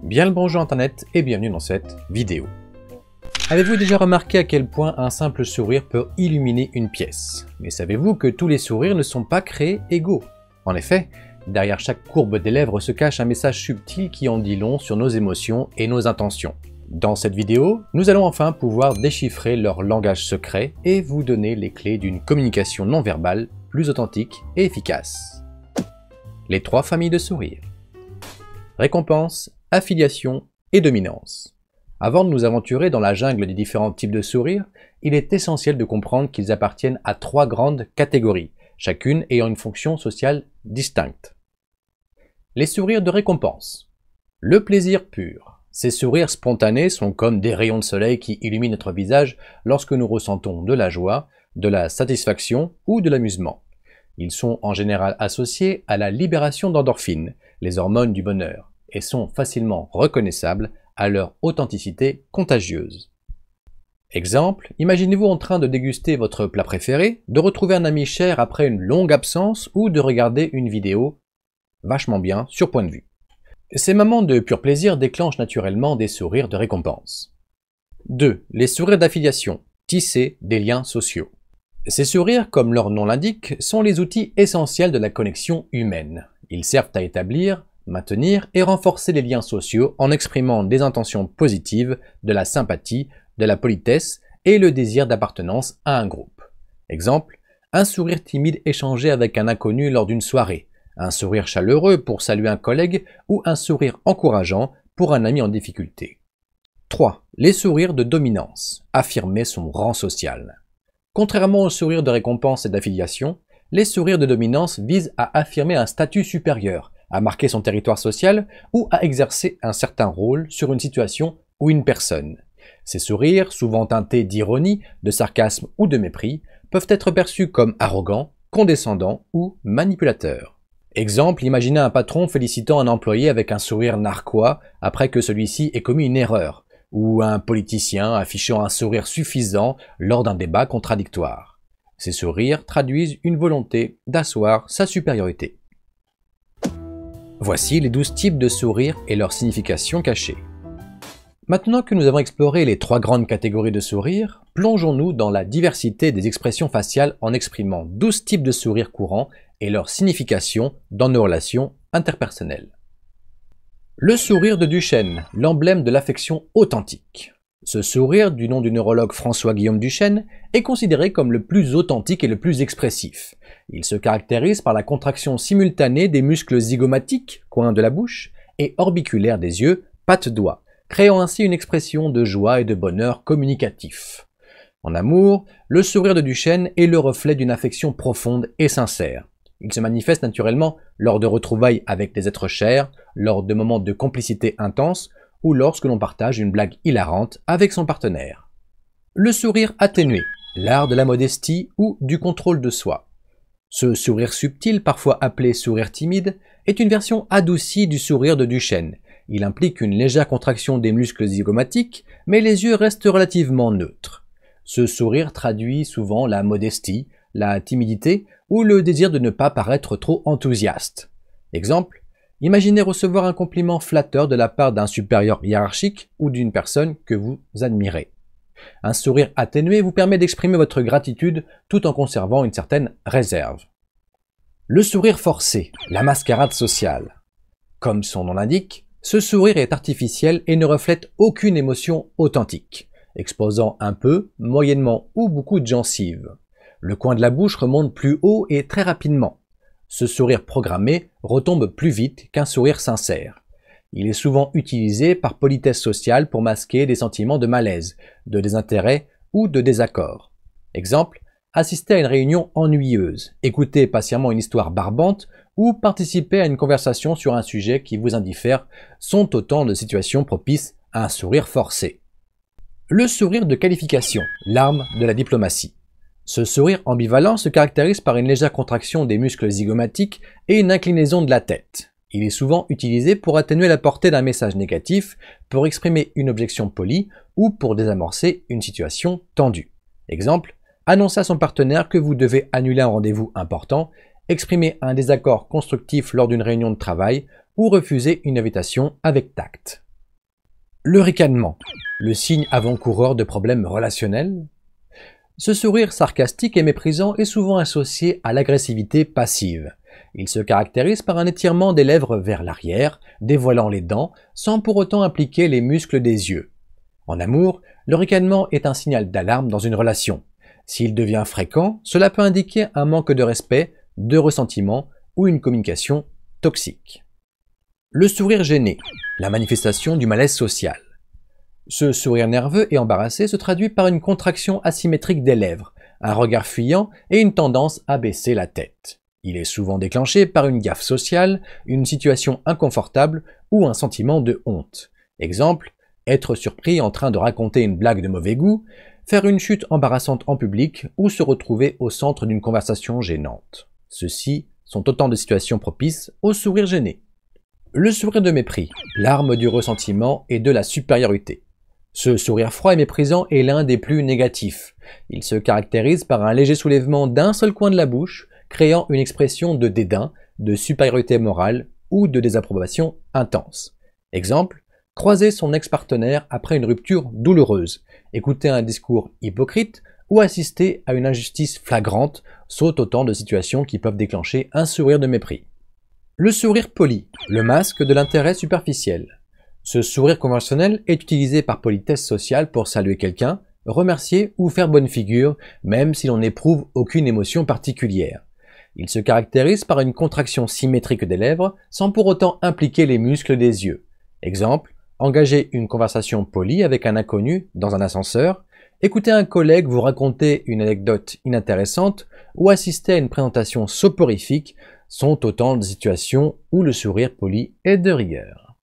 Bien le bonjour Internet et bienvenue dans cette vidéo. Avez-vous déjà remarqué à quel point un simple sourire peut illuminer une pièce? Mais savez-vous que tous les sourires ne sont pas créés égaux? En effet, derrière chaque courbe des lèvres se cache un message subtil qui en dit long sur nos émotions et nos intentions. Dans cette vidéo, nous allons enfin pouvoir déchiffrer leur langage secret et vous donner les clés d'une communication non verbale plus authentique et efficace. Les 3 familles de sourires. Récompense, affiliation et dominance. Avant de nous aventurer dans la jungle des différents types de sourires, il est essentiel de comprendre qu'ils appartiennent à 3 grandes catégories, chacune ayant une fonction sociale distincte. Les sourires de récompense. Le plaisir pur. Ces sourires spontanés sont comme des rayons de soleil qui illuminent notre visage lorsque nous ressentons de la joie, de la satisfaction ou de l'amusement. Ils sont en général associés à la libération d'endorphines, les hormones du bonheur, et sont facilement reconnaissables à leur authenticité contagieuse. Exemple, imaginez-vous en train de déguster votre plat préféré, de retrouver un ami cher après une longue absence ou de regarder une vidéo vachement bien sur Point de Vue. Ces moments de pur plaisir déclenchent naturellement des sourires de récompense. 2. Les sourires d'affiliation. Tisser des liens sociaux. Ces sourires, comme leur nom l'indique, sont les outils essentiels de la connexion humaine. Ils servent à établir, maintenir et renforcer les liens sociaux en exprimant des intentions positives, de la sympathie, de la politesse et le désir d'appartenance à un groupe. Exemple, un sourire timide échangé avec un inconnu lors d'une soirée, un sourire chaleureux pour saluer un collègue ou un sourire encourageant pour un ami en difficulté. 3. Les sourires de dominance. Affirmer son rang social. Contrairement aux sourires de récompense et d'affiliation, les sourires de dominance visent à affirmer un statut supérieur, à marquer son territoire social ou à exercer un certain rôle sur une situation ou une personne. Ces sourires, souvent teintés d'ironie, de sarcasme ou de mépris, peuvent être perçus comme arrogants, condescendants ou manipulateurs. Exemple, imaginez un patron félicitant un employé avec un sourire narquois après que celui-ci ait commis une erreur, ou un politicien affichant un sourire suffisant lors d'un débat contradictoire. Ces sourires traduisent une volonté d'asseoir sa supériorité. Voici les 12 types de sourires et leur signification cachée. Maintenant que nous avons exploré les 3 grandes catégories de sourires, plongeons-nous dans la diversité des expressions faciales en exprimant 12 types de sourires courants et leur signification dans nos relations interpersonnelles. Le sourire de Duchenne, l'emblème de l'affection authentique. Ce sourire, du nom du neurologue François-Guillaume Duchenne, est considéré comme le plus authentique et le plus expressif. Il se caractérise par la contraction simultanée des muscles zygomatiques, coin de la bouche, et orbiculaires des yeux, pattes-doigts, créant ainsi une expression de joie et de bonheur communicatif. En amour, le sourire de Duchenne est le reflet d'une affection profonde et sincère. Il se manifeste naturellement lors de retrouvailles avec des êtres chers, lors de moments de complicité intense ou lorsque l'on partage une blague hilarante avec son partenaire. Le sourire atténué, l'art de la modestie ou du contrôle de soi. Ce sourire subtil, parfois appelé sourire timide, est une version adoucie du sourire de Duchenne. Il implique une légère contraction des muscles zygomatiques, mais les yeux restent relativement neutres. Ce sourire traduit souvent la modestie, la timidité ou le désir de ne pas paraître trop enthousiaste. Exemple, imaginez recevoir un compliment flatteur de la part d'un supérieur hiérarchique ou d'une personne que vous admirez. Un sourire atténué vous permet d'exprimer votre gratitude tout en conservant une certaine réserve. Le sourire forcé, la mascarade sociale. Comme son nom l'indique, ce sourire est artificiel et ne reflète aucune émotion authentique, exposant un peu, moyennement ou beaucoup de gencives. Le coin de la bouche remonte plus haut et très rapidement. Ce sourire programmé retombe plus vite qu'un sourire sincère. Il est souvent utilisé par politesse sociale pour masquer des sentiments de malaise, de désintérêt ou de désaccord. Exemple, assister à une réunion ennuyeuse, écouter patiemment une histoire barbante ou participer à une conversation sur un sujet qui vous indiffère sont autant de situations propices à un sourire forcé. Le sourire de qualification, l'arme de la diplomatie. Ce sourire ambivalent se caractérise par une légère contraction des muscles zygomatiques et une inclinaison de la tête. Il est souvent utilisé pour atténuer la portée d'un message négatif, pour exprimer une objection polie ou pour désamorcer une situation tendue. Exemple, annoncer à son partenaire que vous devez annuler un rendez-vous important, exprimer un désaccord constructif lors d'une réunion de travail ou refuser une invitation avec tact. Le ricanement, le signe avant-coureur de problèmes relationnels. Ce sourire sarcastique et méprisant est souvent associé à l'agressivité passive. Il se caractérise par un étirement des lèvres vers l'arrière, dévoilant les dents, sans pour autant impliquer les muscles des yeux. En amour, le ricanement est un signal d'alarme dans une relation. S'il devient fréquent, cela peut indiquer un manque de respect, de ressentiment ou une communication toxique. Le sourire gêné, la manifestation du malaise social. Ce sourire nerveux et embarrassé se traduit par une contraction asymétrique des lèvres, un regard fuyant et une tendance à baisser la tête. Il est souvent déclenché par une gaffe sociale, une situation inconfortable ou un sentiment de honte. Exemple, être surpris en train de raconter une blague de mauvais goût, faire une chute embarrassante en public ou se retrouver au centre d'une conversation gênante. Ceux-ci sont autant de situations propices au sourire gêné. Le sourire de mépris, l'arme du ressentiment et de la supériorité. Ce sourire froid et méprisant est l'un des plus négatifs. Il se caractérise par un léger soulèvement d'un seul coin de la bouche, créant une expression de dédain, de supériorité morale ou de désapprobation intense. Exemple, croiser son ex-partenaire après une rupture douloureuse, écouter un discours hypocrite ou assister à une injustice flagrante sont autant de situations qui peuvent déclencher un sourire de mépris. Le sourire poli, le masque de l'intérêt superficiel. Ce sourire conventionnel est utilisé par politesse sociale pour saluer quelqu'un, remercier ou faire bonne figure, même si l'on n'éprouve aucune émotion particulière. Il se caractérise par une contraction symétrique des lèvres, sans pour autant impliquer les muscles des yeux. Exemple, engager une conversation polie avec un inconnu dans un ascenseur, écouter un collègue vous raconter une anecdote inintéressante ou assister à une présentation soporifique sont autant de situations où le sourire poli est de rigueur.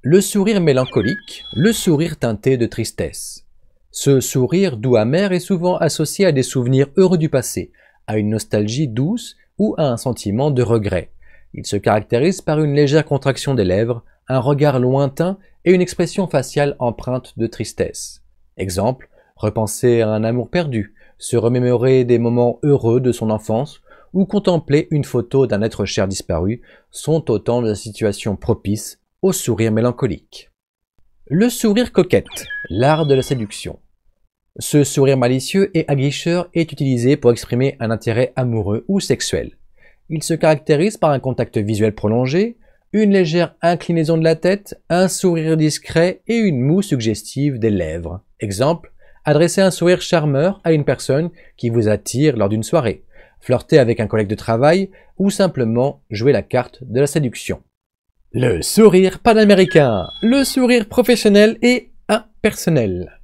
Le sourire mélancolique, le sourire teinté de tristesse. Ce sourire doux amer est souvent associé à des souvenirs heureux du passé, à une nostalgie douce ou à un sentiment de regret. Il se caractérise par une légère contraction des lèvres, un regard lointain et une expression faciale empreinte de tristesse. Exemple, repenser à un amour perdu, se remémorer des moments heureux de son enfance ou contempler une photo d'un être cher disparu sont autant de situations propices au sourire mélancolique. Le sourire coquette, l'art de la séduction. Ce sourire malicieux et aguicheur est utilisé pour exprimer un intérêt amoureux ou sexuel. Il se caractérise par un contact visuel prolongé, une légère inclinaison de la tête, un sourire discret et une moue suggestive des lèvres. Exemple, adresser un sourire charmeur à une personne qui vous attire lors d'une soirée, flirter avec un collègue de travail ou simplement jouer la carte de la séduction. Le sourire panaméricain, le sourire professionnel et impersonnel.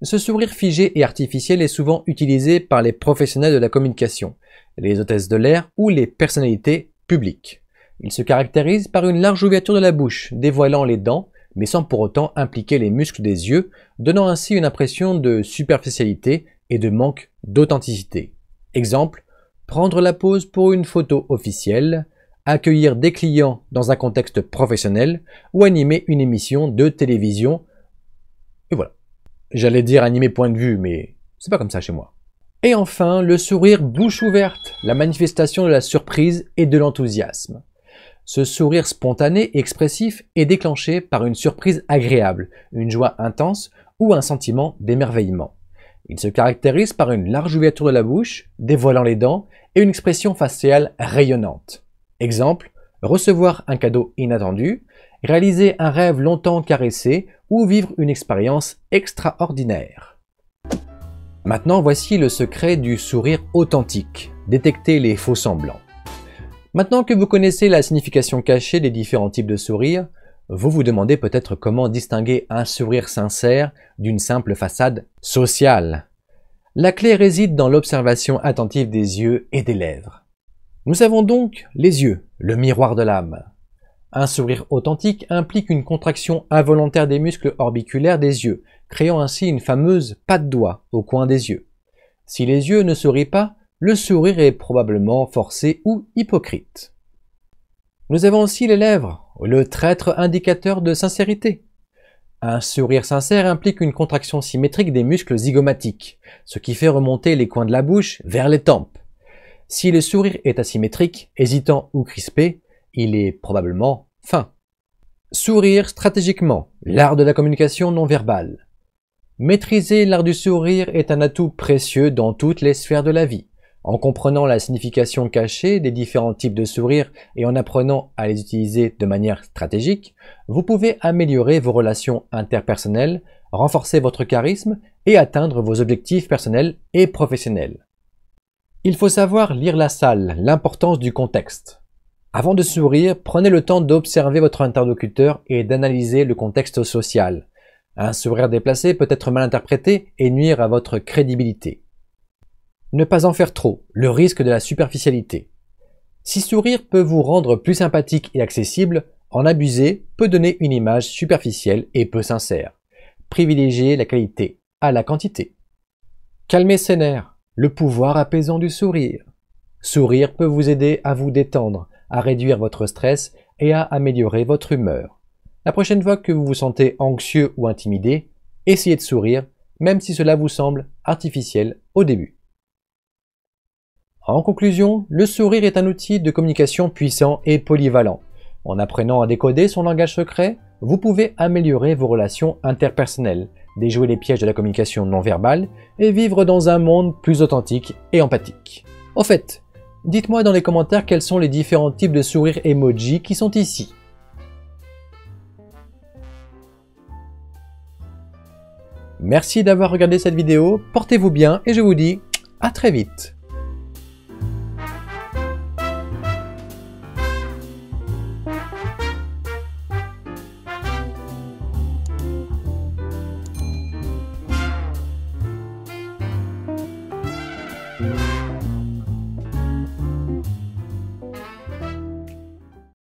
Ce sourire figé et artificiel est souvent utilisé par les professionnels de la communication, les hôtesses de l'air ou les personnalités publiques. Il se caractérise par une large ouverture de la bouche, dévoilant les dents, mais sans pour autant impliquer les muscles des yeux, donnant ainsi une impression de superficialité et de manque d'authenticité. Exemple, prendre la pose pour une photo officielle, accueillir des clients dans un contexte professionnel ou animer une émission de télévision. Et voilà. J'allais dire animer point de vue, mais c'est pas comme ça chez moi. Et enfin, le sourire bouche ouverte, la manifestation de la surprise et de l'enthousiasme. Ce sourire spontané et expressif est déclenché par une surprise agréable, une joie intense ou un sentiment d'émerveillement. Il se caractérise par une large ouverture de la bouche, dévoilant les dents, et une expression faciale rayonnante. Exemple, recevoir un cadeau inattendu, réaliser un rêve longtemps caressé ou vivre une expérience extraordinaire. Maintenant, voici le secret du sourire authentique, détecter les faux semblants. Maintenant que vous connaissez la signification cachée des différents types de sourires, vous vous demandez peut-être comment distinguer un sourire sincère d'une simple façade sociale. La clé réside dans l'observation attentive des yeux et des lèvres. Nous avons donc les yeux, le miroir de l'âme. Un sourire authentique implique une contraction involontaire des muscles orbiculaires des yeux, créant ainsi une fameuse patte doigt au coin des yeux. Si les yeux ne sourient pas, le sourire est probablement forcé ou hypocrite. Nous avons aussi les lèvres, le traître indicateur de sincérité. Un sourire sincère implique une contraction symétrique des muscles zygomatiques, ce qui fait remonter les coins de la bouche vers les tempes. Si le sourire est asymétrique, hésitant ou crispé, il est probablement fin. Sourire stratégiquement, l'art de la communication non verbale. Maîtriser l'art du sourire est un atout précieux dans toutes les sphères de la vie. En comprenant la signification cachée des différents types de sourires et en apprenant à les utiliser de manière stratégique, vous pouvez améliorer vos relations interpersonnelles, renforcer votre charisme et atteindre vos objectifs personnels et professionnels. Il faut savoir lire la salle, l'importance du contexte. Avant de sourire, prenez le temps d'observer votre interlocuteur et d'analyser le contexte social. Un sourire déplacé peut être mal interprété et nuire à votre crédibilité. Ne pas en faire trop, le risque de la superficialité. Si sourire peut vous rendre plus sympathique et accessible, en abuser peut donner une image superficielle et peu sincère. Privilégiez la qualité à la quantité. Calmez ses nerfs, le pouvoir apaisant du sourire. Sourire peut vous aider à vous détendre, à réduire votre stress et à améliorer votre humeur. La prochaine fois que vous vous sentez anxieux ou intimidé, essayez de sourire, même si cela vous semble artificiel au début. En conclusion, le sourire est un outil de communication puissant et polyvalent. En apprenant à décoder son langage secret, vous pouvez améliorer vos relations interpersonnelles, déjouer les pièges de la communication non verbale et vivre dans un monde plus authentique et empathique. Au fait, dites-moi dans les commentaires quels sont les différents types de sourires emoji qui sont ici. Merci d'avoir regardé cette vidéo, portez-vous bien et je vous dis à très vite.